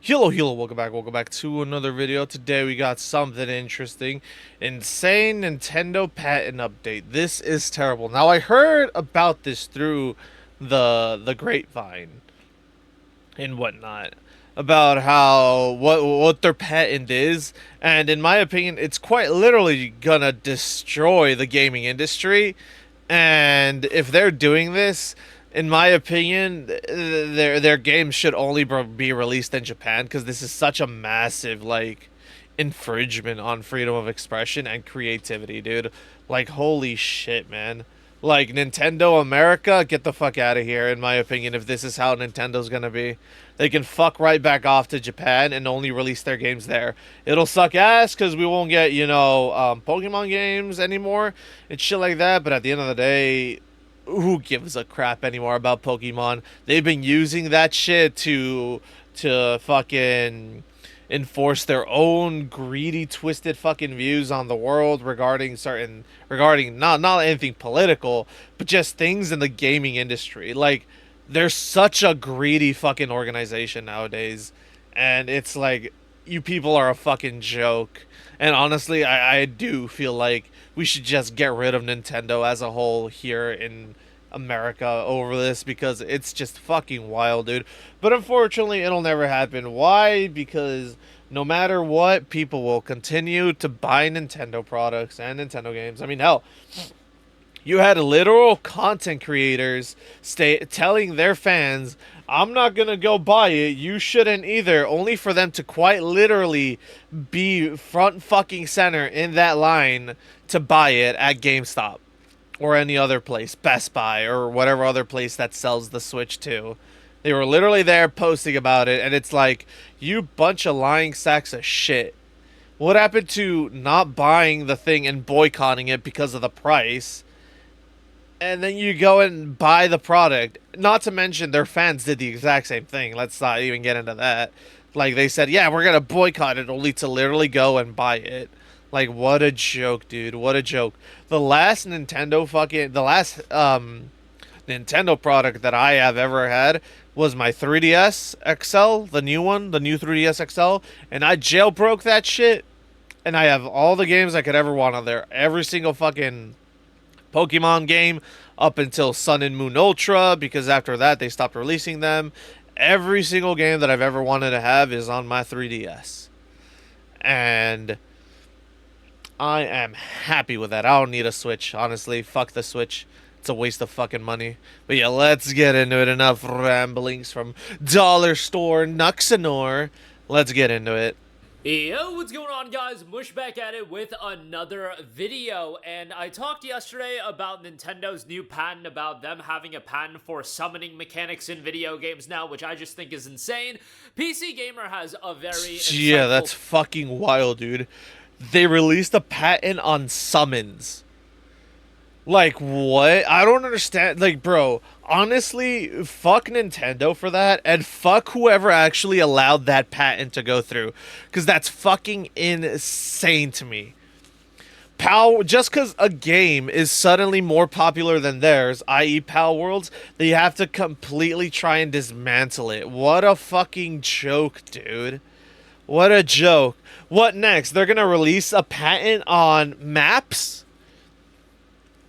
Hello, welcome back to another video. Today we got something interesting. Insane Nintendo patent update. This is terrible. Now I heard about this through the grapevine and whatnot. About how what their patent is, and in my opinion, it's quite literally gonna destroy the gaming industry. And if they're doing this, in my opinion, their games should only be released in Japan because this is such a massive infringement on freedom of expression and creativity, dude. Like holy shit, man. Like Nintendo America, get the fuck out of here. In my opinion, if this is how Nintendo's gonna be, they can fuck right back off to Japan and only release their games there. It'll suck ass because we won't get Pokemon games anymore and shit like that. But at the end of the day, who gives a crap anymore about Pokemon? They've been using that shit to fucking enforce their own greedy, twisted fucking views on the world regarding not anything political, but just things in the gaming industry. Like they're such a greedy fucking organization nowadays, and it's like you people are a fucking joke. And honestly, I do feel like we should just get rid of Nintendo as a whole here in America over this because it's just fucking wild, dude. But unfortunately, it'll never happen. Why? Because no matter what, people will continue to buy Nintendo products and Nintendo games. I mean, hell, you had literal content creators telling their fans, I'm not gonna go buy it, you shouldn't either, only for them to quite literally be front fucking center in that line to buy it at GameStop or any other place, Best Buy or whatever other place that sells the Switch too. They were literally there posting about it, and it's like, you bunch of lying sacks of shit. What happened to not buying the thing and boycotting it because of the price? And then you go and buy the product. Not to mention their fans did the exact same thing. Let's not even get into that. Like they said, yeah, we're gonna boycott it only to literally go and buy it. Like what a joke, dude. What a joke. The last Nintendo product that I have ever had was my 3DS XL, the new one, the new 3DS XL, and I jailbroke that shit. And I have all the games I could ever want on there. Every single fucking Pokemon game up until Sun and Moon Ultra, because after that they stopped releasing them. Every single game that I've ever wanted to have is on my 3DS. And I am happy with that. I don't need a Switch, honestly. Fuck the Switch. It's a waste of fucking money. But yeah, let's get into it. Enough ramblings from Dollar Store Nuxanor. Let's get into it. Yo, what's going on, guys? Mush back at it with another video, and I talked yesterday about Nintendo's new patent, about them having a patent for summoning mechanics in video games now, which I just think is insane. PC Gamer has a very Yeah, that's fucking wild, dude. They released a patent on summons. Like, what? I don't understand. Like, bro, honestly, fuck Nintendo for that, and fuck whoever actually allowed that patent to go through. Because that's fucking insane to me. Just because a game is suddenly more popular than theirs, i.e. Pal Worlds, they have to completely try and dismantle it. What a fucking joke, dude. What a joke. What next? They're gonna release a patent on maps?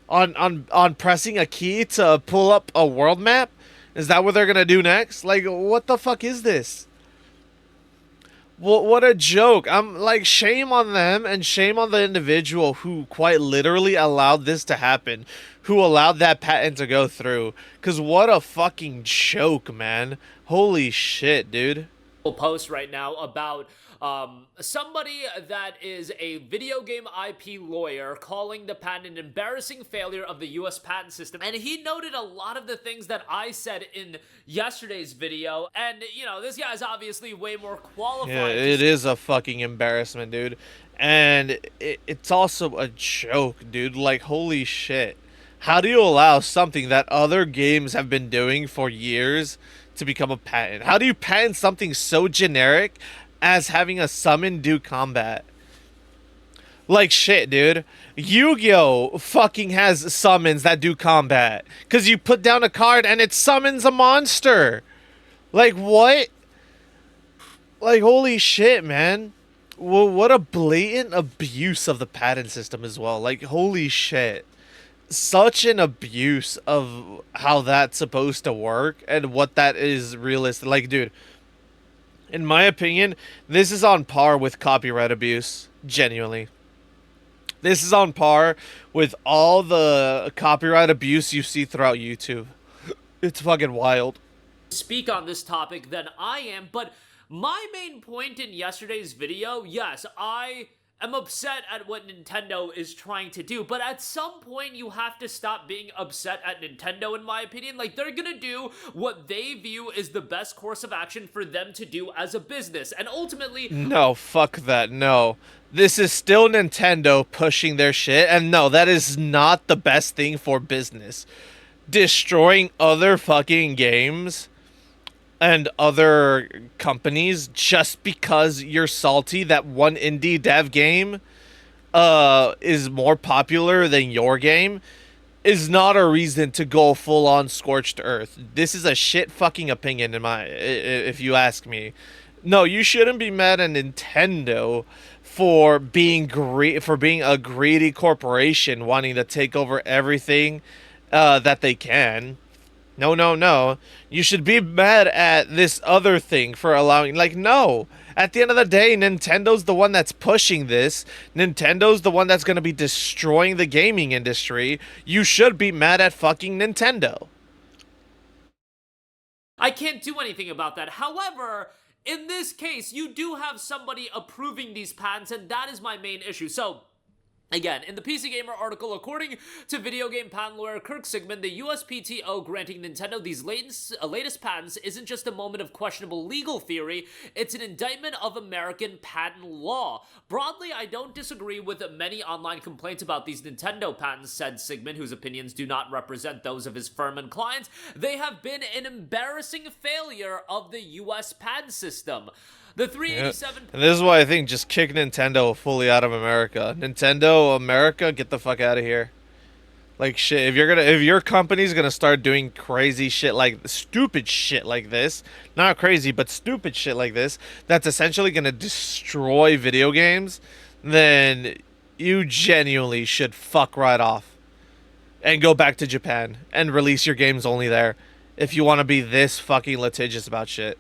On pressing a key to pull up a world map? Is that what they're gonna do next? Like, what the fuck is this? What a joke. I'm like, shame on them and shame on the individual who quite literally allowed this to happen, who allowed that patent to go through. Because what a fucking joke, man. Holy shit, dude. post right now about somebody that is a video game IP lawyer calling the patent an embarrassing failure of the US patent system. And he noted a lot of the things that I said in yesterday's video. And, you know, this guy's obviously way more qualified. Yeah, it is a fucking embarrassment, dude. And it's also a joke, dude. Like, holy shit. How do you allow something that other games have been doing for years to become a patent? How do you patent something so generic as having a summon do combat? Like, shit, dude. Yu-Gi-Oh! Fucking has summons that do combat. Because you put down a card and it summons a monster. Like, what? Like, holy shit, man. Well, what a blatant abuse of the patent system as well. Like, holy shit. Such an abuse of how that's supposed to work and what that is realistic. Like, dude, in my opinion, this is on par with copyright abuse. Genuinely. This is on par with all the copyright abuse you see throughout YouTube. It's fucking wild. Speak on this topic than I am, but my main point in yesterday's video, yes, I am upset at what Nintendo is trying to do, but at some point you have to stop being upset at Nintendo, in my opinion. Like, they're gonna do what they view is the best course of action for them to do as a business, and ultimately... No, fuck that, no. This is still Nintendo pushing their shit, and no, that is not the best thing for business. Destroying other fucking games and other companies just because you're salty that one indie dev game is more popular than your game is not a reason to go full on scorched earth. This is a shit fucking opinion in my if you ask me. No, you shouldn't be mad at Nintendo for being for being a greedy corporation wanting to take over everything that they can. No, no, no. You should be mad at this other thing for allowing... Like, no. At the end of the day, Nintendo's the one that's pushing this. Nintendo's the one that's going to be destroying the gaming industry. You should be mad at fucking Nintendo. I can't do anything about that. However, in this case, you do have somebody approving these patents, and that is my main issue. So... again, in the PC Gamer article, according to video game patent lawyer Kirk Sigmund, the USPTO granting Nintendo these latest patents isn't just a moment of questionable legal theory, it's an indictment of American patent law. Broadly, I don't disagree with many online complaints about these Nintendo patents, said Sigmund, whose opinions do not represent those of his firm and clients. They have been an embarrassing failure of the US patent system. The 387... And this is why I think just kick Nintendo fully out of America. Nintendo America, get the fuck out of here. Like shit, if your company's gonna start doing crazy shit like stupid shit like this, not crazy, but stupid shit like this, that's essentially gonna destroy video games, then you genuinely should fuck right off. And go back to Japan and release your games only there. If you wanna be this fucking litigious about shit.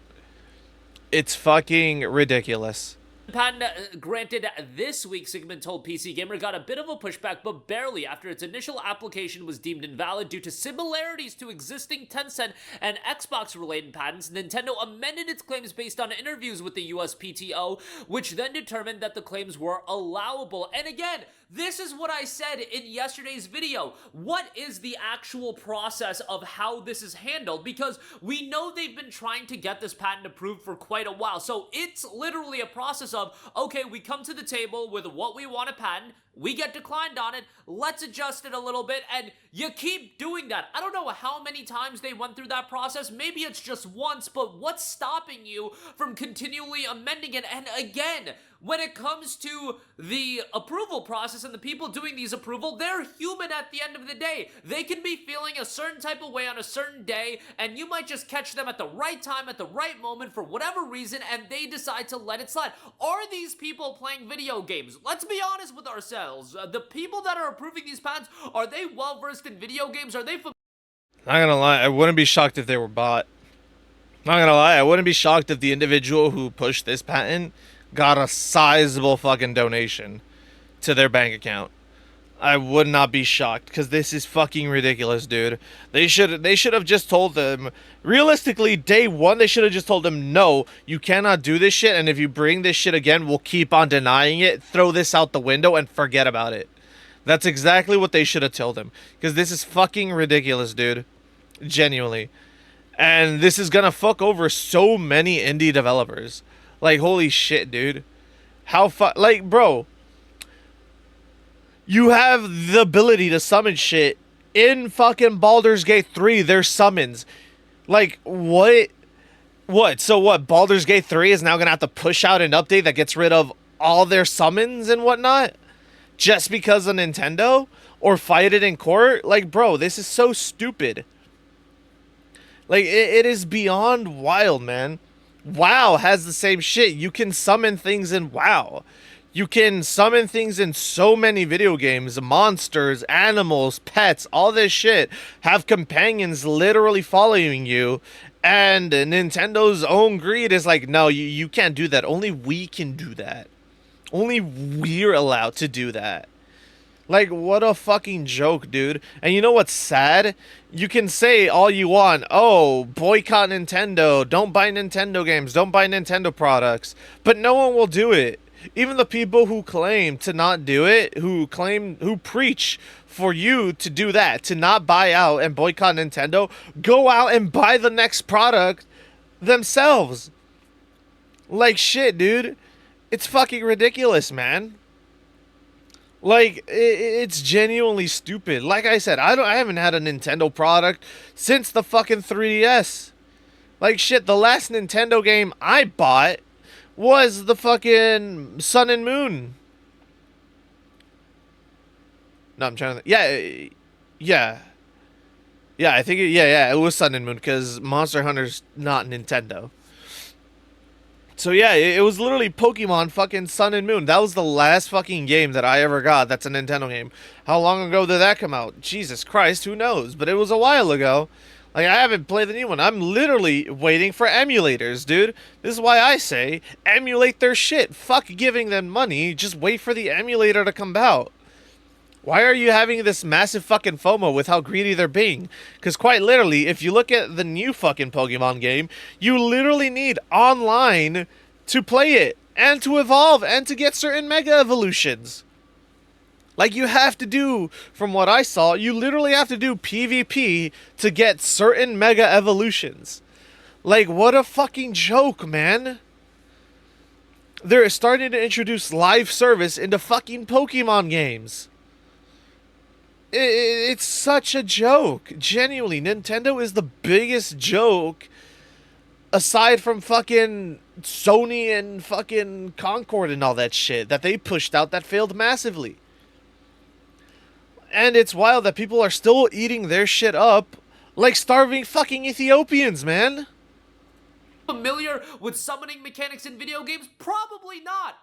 It's fucking ridiculous. Patent granted this week, Sigmund told PC Gamer, got a bit of a pushback, but barely, after its initial application was deemed invalid due to similarities to existing Tencent and Xbox-related patents. Nintendo amended its claims based on interviews with the USPTO, which then determined that the claims were allowable. And again, this is what I said in yesterday's video. What is the actual process of how this is handled? Because we know they've been trying to get this patent approved for quite a while. So it's literally a process of, okay, we come to the table with what we want to patent, we get declined on it, let's adjust it a little bit, and you keep doing that. I don't know how many times they went through that process. Maybe it's just once, but what's stopping you from continually amending it? And again, when it comes to the approval process and the people doing these approval, they're human at the end of the day. They can be feeling a certain type of way on a certain day, and you might just catch them at the right time, at the right moment, for whatever reason, and they decide to let it slide. Are these people playing video games? Let's be honest with ourselves. The people that are approving these patents, are they well-versed in video games? Are they familiar? Not gonna lie, I wouldn't be shocked if they were bought. Not gonna lie, I wouldn't be shocked if the individual who pushed this patent got a sizable fucking donation to their bank account. I would not be shocked, because this is fucking ridiculous, dude. They should have just told them, realistically, day one, they should have just told them, no, you cannot do this shit, and if you bring this shit again, we'll keep on denying it, throw this out the window, and forget about it. That's exactly what they should have told him, because this is fucking ridiculous, dude. Genuinely. And this is gonna fuck over so many indie developers. Like, holy shit, dude. Like, bro. You have the ability to summon shit in fucking Baldur's Gate 3. There's summons. Like, what? What? So what? Baldur's Gate 3 is now gonna have to push out an update that gets rid of all their summons and whatnot? Just because of Nintendo? Or fight it in court? Like, bro, this is so stupid. Like, it is beyond wild, man. WoW has the same shit. You can summon things in WoW. You can summon things in so many video games. Monsters, animals, pets, all this shit have companions literally following you. And Nintendo's own greed is like, no, you can't do that. Only we can do that. Only we're allowed to do that. Like, what a fucking joke, dude. And you know what's sad? You can say all you want, oh, boycott Nintendo, don't buy Nintendo games, don't buy Nintendo products, but no one will do it. Even the people who claim to not do it, who preach for you to do that, to not buy out and boycott Nintendo, go out and buy the next product themselves. Like, shit, dude. It's fucking ridiculous, man. Like, it's genuinely stupid. Like I said, I haven't had a Nintendo product since the fucking 3DS. Like, shit, the last Nintendo game I bought was the fucking Sun and Moon. No, I'm trying to. Yeah. Yeah, I think it was Sun and Moon because Monster Hunter's not Nintendo. So yeah, it was literally Pokemon fucking Sun and Moon. That was the last fucking game that I ever got that's a Nintendo game. How long ago did that come out? Jesus Christ, who knows? But it was a while ago. Like, I haven't played the new one. I'm literally waiting for emulators, dude. This is why I say, emulate their shit. Fuck giving them money. Just wait for the emulator to come out. Why are you having this massive fucking FOMO with how greedy they're being? Because quite literally, if you look at the new fucking Pokemon game, you literally need online to play it, and to evolve, and to get certain Mega Evolutions. Like, you have to do, from what I saw, you literally have to do PvP to get certain Mega Evolutions. Like, what a fucking joke, man. They're starting to introduce live service into fucking Pokemon games. It's such a joke. Genuinely, Nintendo is the biggest joke aside from fucking Sony and fucking Concord and all that shit that they pushed out that failed massively. And it's wild that people are still eating their shit up like starving fucking Ethiopians, man. Familiar with summoning mechanics in video games? Probably not.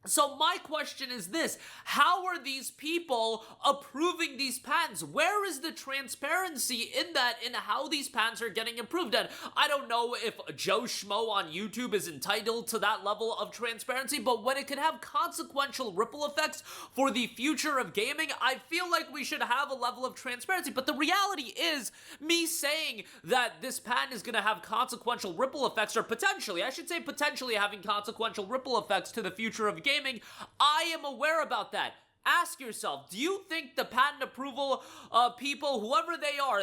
So my question is this: how are these people approving these patents? Where is the transparency in that, in how these patents are getting approved? And I don't know if Joe Schmo on YouTube is entitled to that level of transparency, but when it could have consequential ripple effects for the future of gaming, I feel like we should have a level of transparency. But the reality is, me saying that this patent is going to have consequential ripple effects, or potentially, I should say potentially having consequential ripple effects to the future of gaming, I am aware about that. Ask yourself, do you think the patent approval people, whoever they are,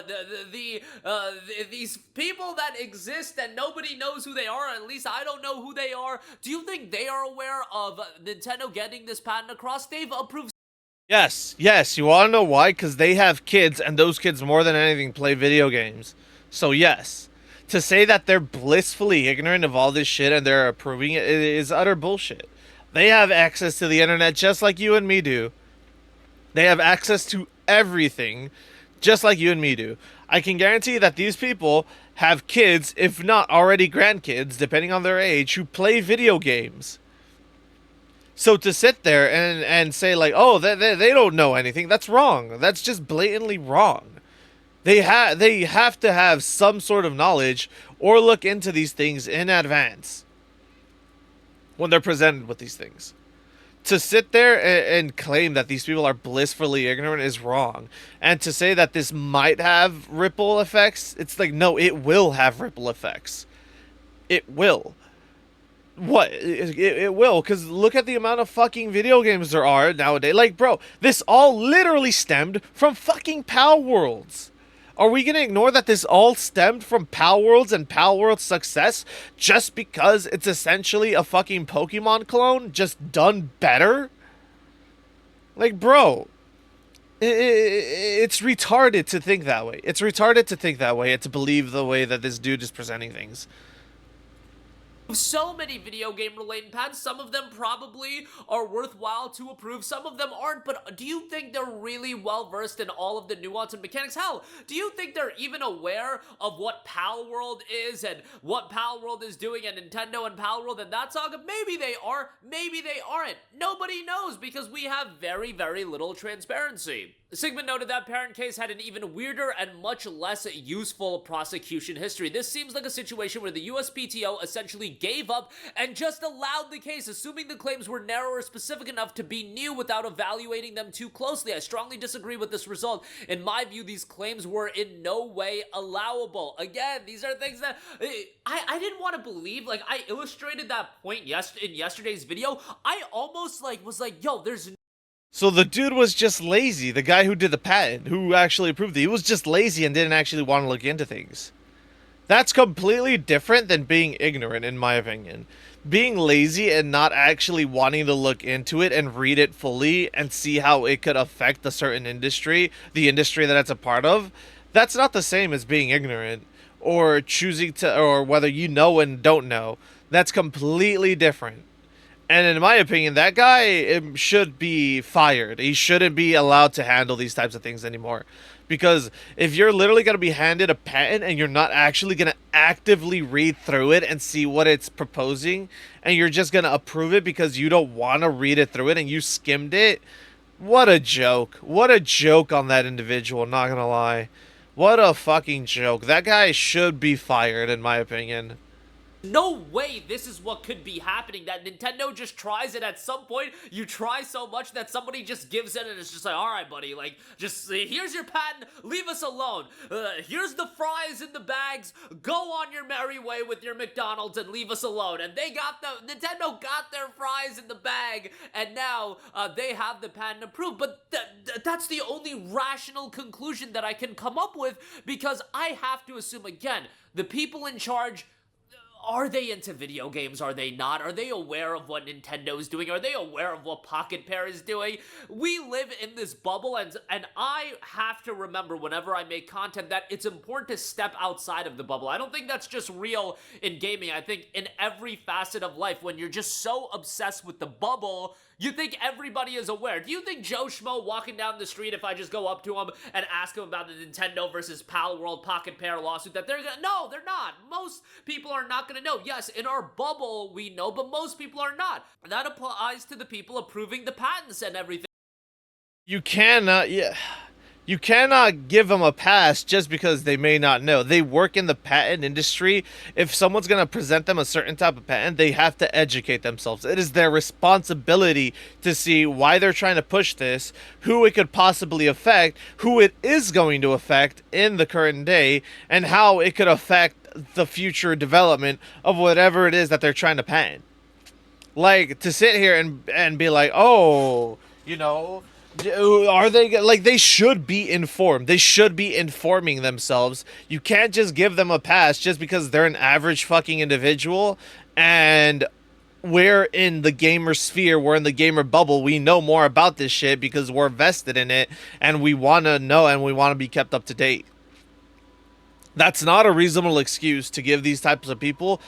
these people that exist and nobody knows who they are, or at least I don't know who they are, do you think they are aware of Nintendo getting this patent across? They've approved. Yes. You want to know why? Because they have kids, and those kids more than anything play video games. So yes. To say that they're blissfully ignorant of all this shit and they're approving it is utter bullshit. They have access to the internet just like you and me do. They have access to everything just like you and me do. I can guarantee that these people have kids, if not already grandkids, depending on their age, who play video games. So to sit there and say like, oh, they don't know anything, that's wrong. That's just blatantly wrong. They have to have some sort of knowledge or look into these things in advance when they're presented with these things. To sit there and claim that these people are blissfully ignorant is wrong. And to say that this might have ripple effects, it's like, no, it will have ripple effects. It will. What? It will, because look at the amount of fucking video games there are nowadays. Like, bro, this all literally stemmed from fucking Pal Worlds. Are we going to ignore that this all stemmed from Pal Worlds and Pal Worlds' success just because it's essentially a fucking Pokemon clone just done better? Like, bro, it's retarded to think that way. It's retarded to think that way and to believe the way that this dude is presenting things. So many video game related patents. Some of them probably are worthwhile to approve, some of them aren't, but do you think they're really well versed in all of the nuance and mechanics? Hell, do you think they're even aware of what Pal World is and what Pal World is doing and Nintendo and Pal World and that saga? Maybe they are, maybe they aren't. Nobody knows because we have very, very little transparency. Sigmund noted that parent case had an even weirder and much less useful prosecution history. This seems like a situation where the USPTO essentially gave up and just allowed the case, assuming the claims were narrow or specific enough to be new without evaluating them too closely. I strongly disagree with this result. In my view, these claims were in no way allowable. Again, these are things that I didn't want to believe. Like, I illustrated that point in yesterday's video. I almost was like, yo, there's So the dude was just lazy. The guy who did the patent, who actually approved it, he was just lazy and didn't actually want to look into things. That's completely different than being ignorant, in my opinion. Being lazy and not actually wanting to look into it and read it fully and see how it could affect a certain industry, the industry that it's a part of, that's not the same as being ignorant or choosing to, or whether you know and don't know. That's completely different. And in my opinion, that guy should be fired. He shouldn't be allowed to handle these types of things anymore. Because if you're literally going to be handed a patent and you're not actually going to actively read through it and see what it's proposing, and you're just going to approve it because you don't want to read it through it and you skimmed it, what a joke. What a joke on that individual, not going to lie. What a fucking joke. That guy should be fired, in my opinion. no way this is what could be happening, that Nintendo just tries it at some point. You try so much that somebody just gives in and it's just like, all right, buddy, like, just here's your patent, leave us alone. Here's the fries in the bags, go on your merry way with your McDonald's and leave us alone. And Nintendo got their fries in the bag, and now they have the patent approved. But that's the only rational conclusion that I can come up with, because I have to assume, again, the people in charge, are they into video games? Are they not? Are they aware of what Nintendo is doing? Are they aware of what Pocket Pair is doing? We live in this bubble, and I have to remember whenever I make content that it's important to step outside of the bubble. I don't think that's just real in gaming. I think in every facet of life, when you're just so obsessed with the bubble, you think everybody is aware. Do you think Joe Schmo walking down the street, if I just go up to him and ask him about the Nintendo versus Pal World Pocket Pair lawsuit, that they're gonna... No, they're not. Most people are not gonna know. Yes, in our bubble, we know, but most people are not. That applies to the people approving the patents and everything. You cannot, yeah. You cannot give them a pass just because they may not know. They work in the patent industry. If someone's going to present them a certain type of patent, they have to educate themselves. It is their responsibility to see why they're trying to push this, who it could possibly affect, who it is going to affect in the current day, and how it could affect the future development of whatever it is that they're trying to patent. Like, to sit here and be like, oh, you know, are they like, they should be informed. They should be informing themselves. You can't just give them a pass just because they're an average fucking individual, and we're in the gamer sphere, we're in the gamer bubble. We know more about this shit because we're vested in it and we want to know and we want to be kept up to date. That's not a reasonable excuse to give these types of people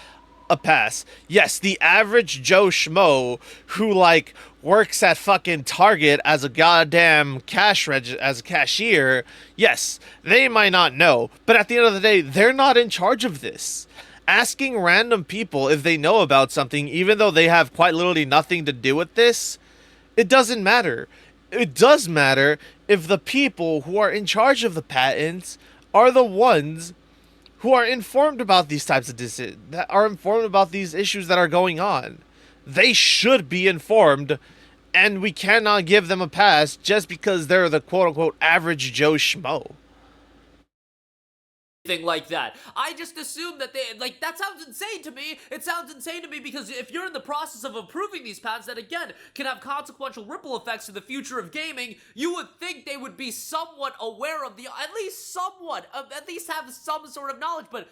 a pass. Yes, the average Joe Schmo who like works at fucking Target as a goddamn as a cashier, yes, they might not know, but at the end of the day, they're not in charge of this. Asking random people if they know about something, even though they have quite literally nothing to do with this, it doesn't matter. It does matter if the people who are in charge of the patents are the ones who are informed about these types of that are informed about these issues that are going on. They should be informed, and we cannot give them a pass just because they're the quote-unquote average Joe Schmo. Like that. I just assume that that sounds insane to me. It sounds insane to me because if you're in the process of approving these patents that, again, can have consequential ripple effects to the future of gaming, you would think they would be somewhat aware of at least have some sort of knowledge. But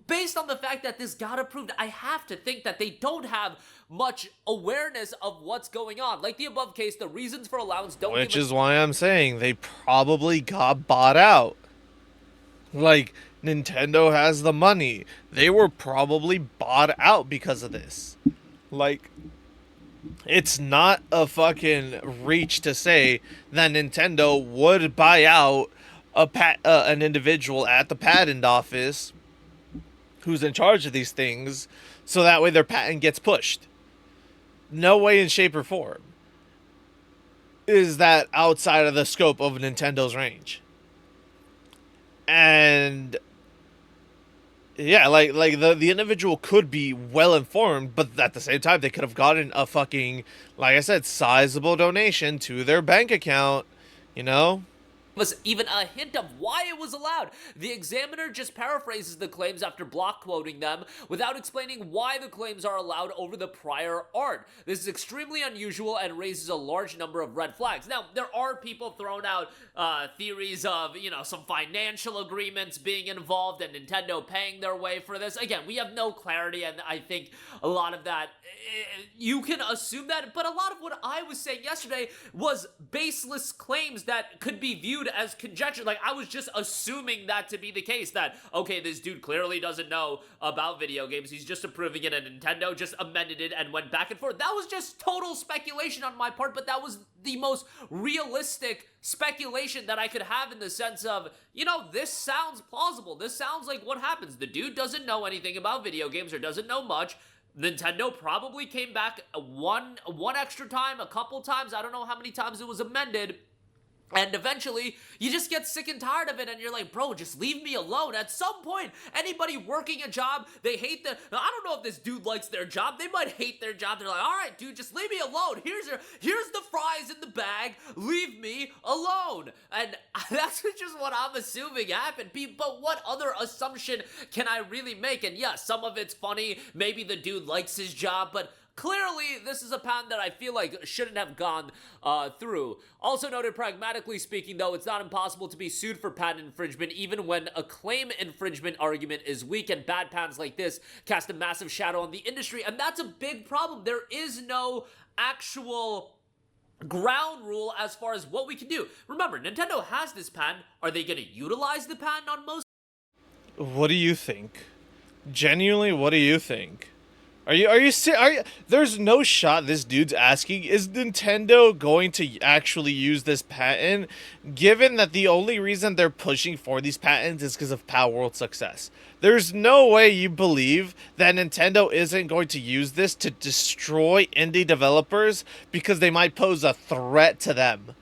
based on the fact that this got approved, I have to think that they don't have much awareness of what's going on. Like the above case, the reasons for allowance don't... Which is why I'm saying they probably got bought out. Like, Nintendo has the money. They were probably bought out because of this. Like, it's not a fucking reach to say that Nintendo would buy out an individual at the patent office who's in charge of these things, so that way their patent gets pushed. No way in shape or form is that outside of the scope of Nintendo's range. And yeah, like the individual could be well informed, but at the same time they could have gotten a fucking, like I said, sizable donation to their bank account, you know? Was even a hint of why it was allowed. The examiner just paraphrases the claims after block quoting them without explaining why the claims are allowed over the prior art. This is extremely unusual and raises a large number of red flags. Now, there are people throwing out theories of, some financial agreements being involved and Nintendo paying their way for this. Again, we have no clarity, and I think a lot of that, you can assume that, but a lot of what I was saying yesterday was baseless claims that could be viewed as conjecture. Like, I was just assuming that to be the case, that, okay, this dude clearly doesn't know about video games, he's just approving it, and Nintendo just amended it and went back and forth. That was just total speculation on my part, but that was the most realistic speculation that I could have, in the sense of, this sounds plausible. This sounds like what happens. The dude doesn't know anything about video games, or doesn't know much. Nintendo probably came back one extra time, a couple times. I don't know how many times it was amended. And eventually, you just get sick and tired of it, and you're like, bro, just leave me alone. At some point, anybody working a job, they hate I don't know if this dude likes their job. They might hate their job. They're like, all right, dude, just leave me alone. Here's the fries in the bag. Leave me alone. And that's just what I'm assuming happened. But what other assumption can I really make? And yeah, some of it's funny. Maybe the dude likes his job, but clearly, this is a patent that I feel like shouldn't have gone through. Also noted, pragmatically speaking, though, it's not impossible to be sued for patent infringement, even when a claim infringement argument is weak, and bad patents like this cast a massive shadow on the industry, and that's a big problem. There is no actual ground rule as far as what we can do. Remember, Nintendo has this patent. Are they going to utilize the patent on most? What do you think? Genuinely, what do you think? There's no shot this dude's asking, is Nintendo going to actually use this patent, given that the only reason they're pushing for these patents is because of Palworld's success? There's no way you believe that Nintendo isn't going to use this to destroy indie developers because they might pose a threat to them.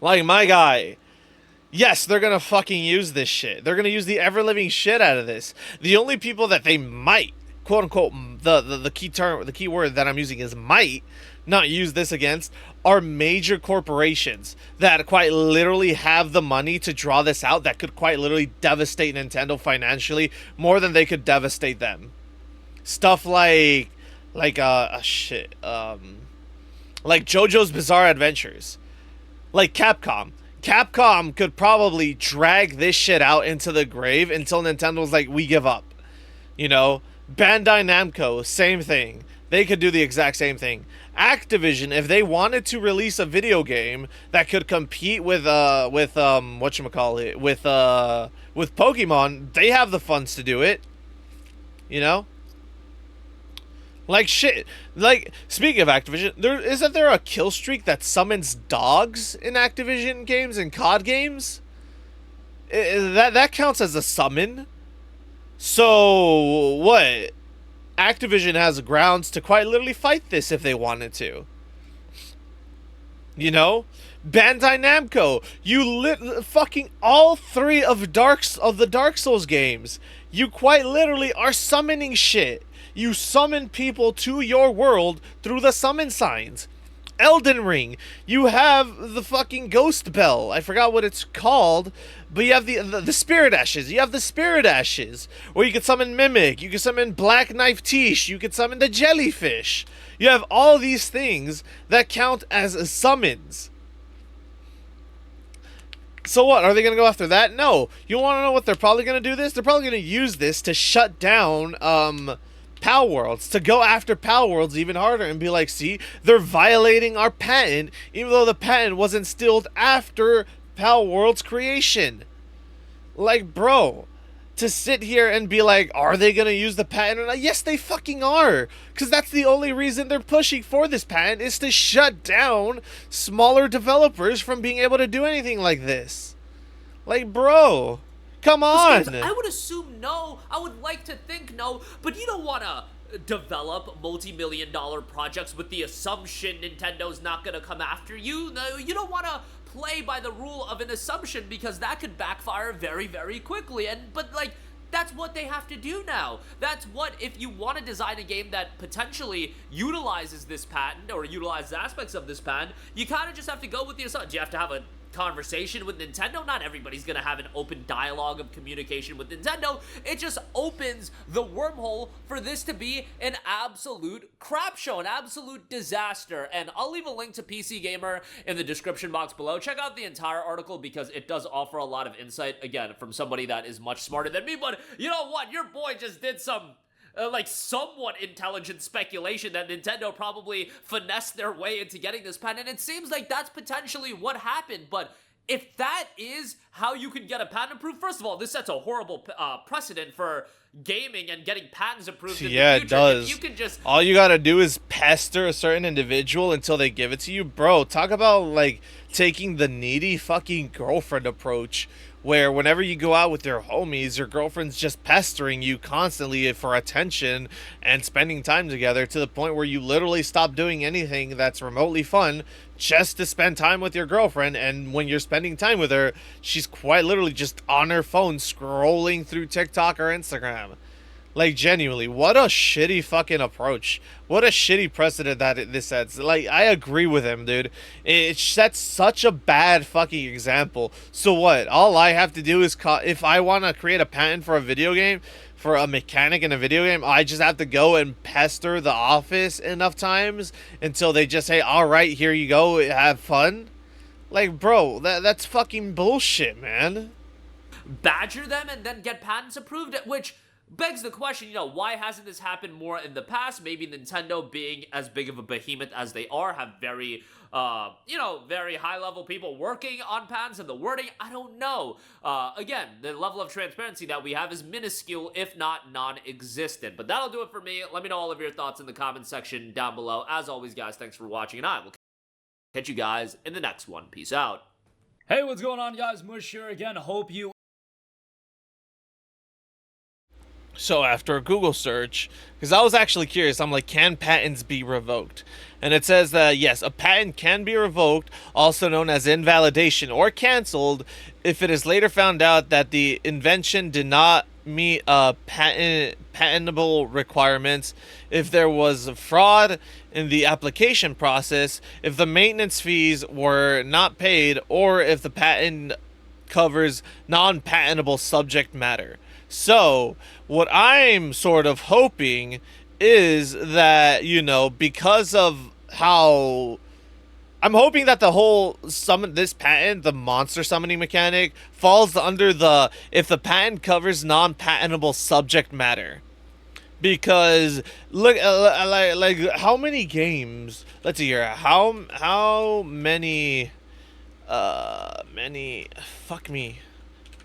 Like, my guy. Yes, they're gonna fucking use this shit. They're gonna use the ever-living shit out of this. The only people that they might, quote unquote, the key term, the key word that I'm using is might not use this against, are major corporations that quite literally have the money to draw this out, that could quite literally devastate Nintendo financially more than they could devastate them. Stuff like JoJo's Bizarre Adventures, like Capcom. Capcom could probably drag this shit out into the grave until Nintendo's like, we give up. Bandai Namco, same thing. They could do the exact same thing. Activision, if they wanted to release a video game that could compete with whatchamacallit, with Pokemon, they have the funds to do it. Like shit. Like, speaking of Activision, isn't there a kill streak that summons dogs in Activision games and COD games? That counts as a summon. So what? Activision has grounds to quite literally fight this if they wanted to. Bandai Namco, fucking all three of the Dark Souls games, you quite literally are summoning shit. You summon people to your world through the summon signs. Elden Ring, you have the fucking Ghost Bell. I forgot what it's called, but you have the Spirit Ashes. You have the Spirit Ashes, where you can summon Mimic, you can summon Black Knife Tish, you can summon the Jellyfish. You have all these things that count as summons. So what, are they going to go after that? No. You want to know what they're probably going to do this? They're probably going to use this to shut down, Palworlds, to go after Palworlds even harder and be like, see, they're violating our patent, even though the patent was instilled after Palworld's creation. Like, bro, to sit here and be like, are they going to use the patent or not? Yes, they fucking are. Because that's the only reason they're pushing for this patent, is to shut down smaller developers from being able to do anything like this. Like, bro, come Those games, on. I would assume no. I would like to think no, but you don't want to develop multi-million-dollar projects with the assumption Nintendo's not going to come after you. No, you don't want to play by the rule of an assumption, because that could backfire very, very quickly. But like, that's what they have to do now. That's what, if you want to design a game that potentially utilizes this patent or utilizes aspects of this patent, you kind of just have to go with the assumption. You have to have a conversation with Nintendo. Not everybody's gonna have an open dialogue of communication with Nintendo. It just opens the wormhole for this to be an absolute crap show, an absolute disaster. And I'll leave a link to PC Gamer in the description box below. Check out the entire article, because it does offer a lot of insight, again, from somebody that is much smarter than me. But you know what? Your boy just did some like somewhat intelligent speculation that Nintendo probably finessed their way into getting this patent, and it seems like that's potentially what happened. But if that is how you can get a patent approved, first of all, this sets a horrible precedent for gaming and getting patents approved in the Yeah, future. it does. If you can just All you gotta do is pester a certain individual until they give it to you. Bro, talk about, like, taking the needy fucking girlfriend approach, where whenever you go out with your homies, your girlfriend's just pestering you constantly for attention and spending time together, to the point where you literally stop doing anything that's remotely fun just to spend time with your girlfriend. And when you're spending time with her, she's quite literally just on her phone scrolling through TikTok or Instagram. Like, genuinely, what a shitty fucking approach. What a shitty precedent that this sets. Like, I agree with him, dude. It sets such a bad fucking example. So what? All I have to do is, if I want to create a patent for a video game, for a mechanic in a video game, I just have to go and pester the office enough times until they just say, alright, here you go, have fun? Like, bro, that's fucking bullshit, man. badger them and then get patents approved, which begs the question, why hasn't this happened more in the past? Maybe Nintendo, being as big of a behemoth as they are, have very, very high-level people working on patents and the wording. I don't know. Again, the level of transparency that we have is minuscule, if not non-existent. But that'll do it for me. Let me know all of your thoughts in the comments section down below. As always, guys, thanks for watching, and I will catch you guys in the next one. Peace out. Hey, what's going on, guys? Mush here again. Hope you So after a Google search, because I was actually curious, I'm like, can patents be revoked? And it says that yes, a patent can be revoked, also known as invalidation, or canceled, if it is later found out that the invention did not meet patentable requirements, if there was fraud in the application process, if the maintenance fees were not paid, or if the patent covers non-patentable subject matter. So, what I'm sort of hoping is that, because of how I'm hoping that the whole this patent, the monster summoning mechanic, falls under the if the patent covers non-patentable subject matter. Because look, like how many games? Let's see here. How many many fuck me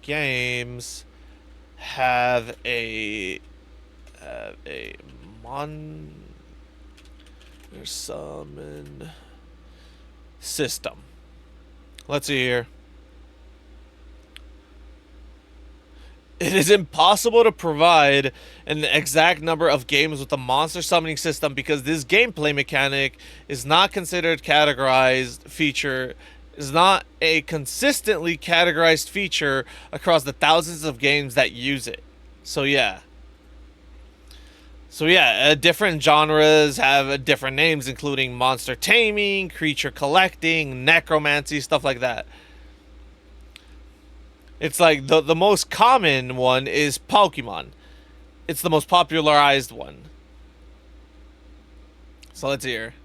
games have a mon summon system? Let's see here. It is impossible to provide an exact number of games with a monster summoning system, because this gameplay mechanic is not considered categorized feature is not a consistently categorized feature across the thousands of games that use it. So yeah. Different genres have different names, including monster taming, creature collecting, necromancy, stuff like that. It's like the most common one is Pokemon. It's the most popularized one. So let's hear.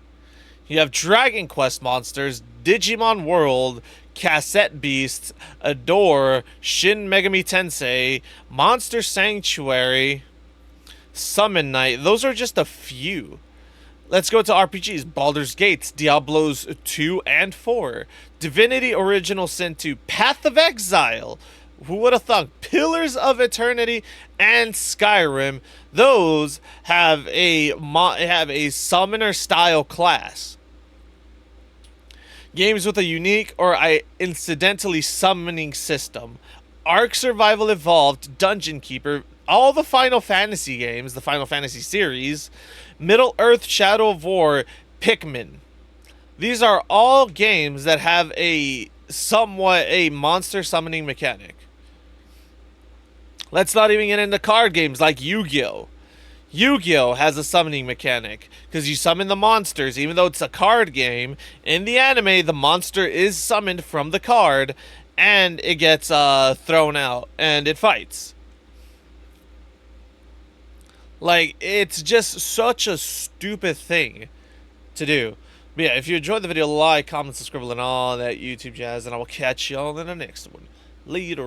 You have Dragon Quest monsters, Digimon World, Cassette Beasts, Adore, Shin Megami Tensei, Monster Sanctuary, Summon Night. Those are just a few. Let's go to RPGs. Baldur's Gate, Diablos 2 and 4, Divinity Original Sin 2, Path of Exile, Who would have thunk? Pillars of Eternity and Skyrim, those have a summoner style class. Games with a unique or incidentally summoning system. Ark Survival Evolved, Dungeon Keeper, all the Final Fantasy games, the Final Fantasy series, Middle Earth Shadow of War, Pikmin. These are all games that have a somewhat a monster summoning mechanic. Let's not even get into card games like Yu-Gi-Oh! Yu-Gi-Oh! Has a summoning mechanic because you summon the monsters. Even though it's a card game, in the anime, the monster is summoned from the card and it gets thrown out and it fights. Like, it's just such a stupid thing to do. But yeah, if you enjoyed the video, like, comment, subscribe, and all that YouTube jazz, and I will catch y'all in the next one. Later.